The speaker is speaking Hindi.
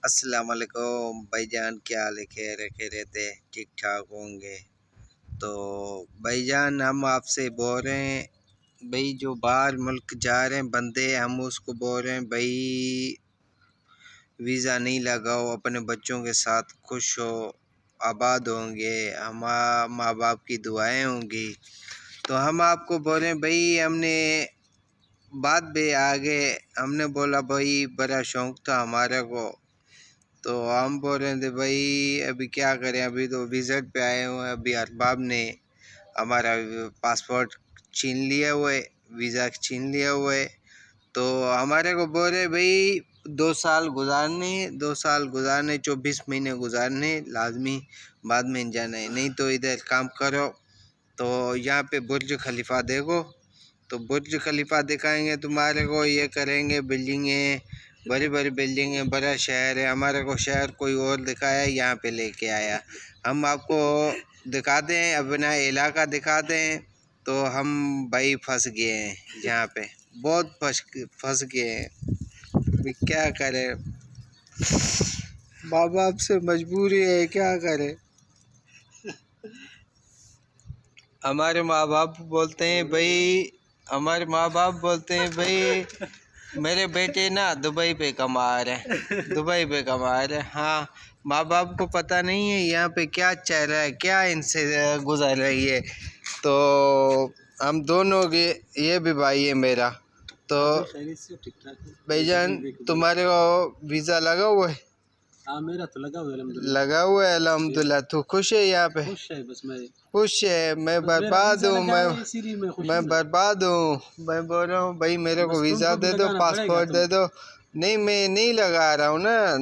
अस्सलाम वालेकुम भाईजान, क्या हाल है? खैर रहते ठीक ठाक होंगे। तो भाईजान, हम आपसे बोल रहे हैं भाई, जो बाहर मुल्क जा रहे हैं बंदे, हम उसको बोल रहे हैं भाई वीज़ा नहीं लगाओ, अपने बच्चों के साथ खुश हो, आबाद होंगे, हम माँ बाप की दुआएं होंगी। तो हम आपको बोल रहे हैं भाई, हमने बात भी आगे हमने बोला भाई, बड़ा शौक़ था हमारे को, तो हम बोल रहे थे भाई अभी क्या करें, अभी तो विज़िट पे आए हुए हैं, अभी अरबाब ने हमारा पासपोर्ट छीन लिया हुआ है, वीज़ा छीन लिया हुआ है। तो हमारे को बोल रहे भाई 2 साल गुजारने, 2 साल गुजारने, 24 महीने गुजारने लाजमी, बाद में जाना है, नहीं तो इधर काम करो। तो यहाँ पे बुर्ज खलीफा देखो, तो बुर्ज खलीफा दिखाएंगे तुम्हारे को, ये करेंगे, बिल्डिंगें, बड़ी बड़ी बिल्डिंगें, बड़ा शहर है। हमारे को शहर कोई और दिखाया, यहाँ पे लेके आया। हम आपको दिखा दें, अपना इलाका दिखा दें, तो हम भाई फंस गए हैं यहाँ पे, बहुत फंस गए हैं। अभी क्या करें, माँ बाप से मजबूरी है, क्या करें। हमारे माँ बाप बोलते हैं भाई, हमारे माँ बाप बोलते हैं भाई मेरे बेटे ना दुबई पे कमा रहे हैं, दुबई पे कमा रहे हैं। हाँ, माँ बाप को पता नहीं है यहाँ पे क्या चल रहा है, क्या इनसे गुजर रही है। तो हम दोनों के, ये भी भाई है मेरा। तो भाईजान, तुम्हारे को वीज़ा लगा हुआ है? हाँ, मेरा तो लगा हुआ है, अल्हम्दुलिल्लाह। लगा हुआ है अल्हम्दुलिल्लाह। तू खुश है यहाँ पे? खुश है, बस मैं खुश है। मैं बर्बाद हूँ, मैं बर्बाद हूँ। मैं बोल रहा हूँ भाई मेरे को वीज़ा दे दो, पासपोर्ट दे दो। नहीं, मैं नहीं लगा रहा हूँ ना।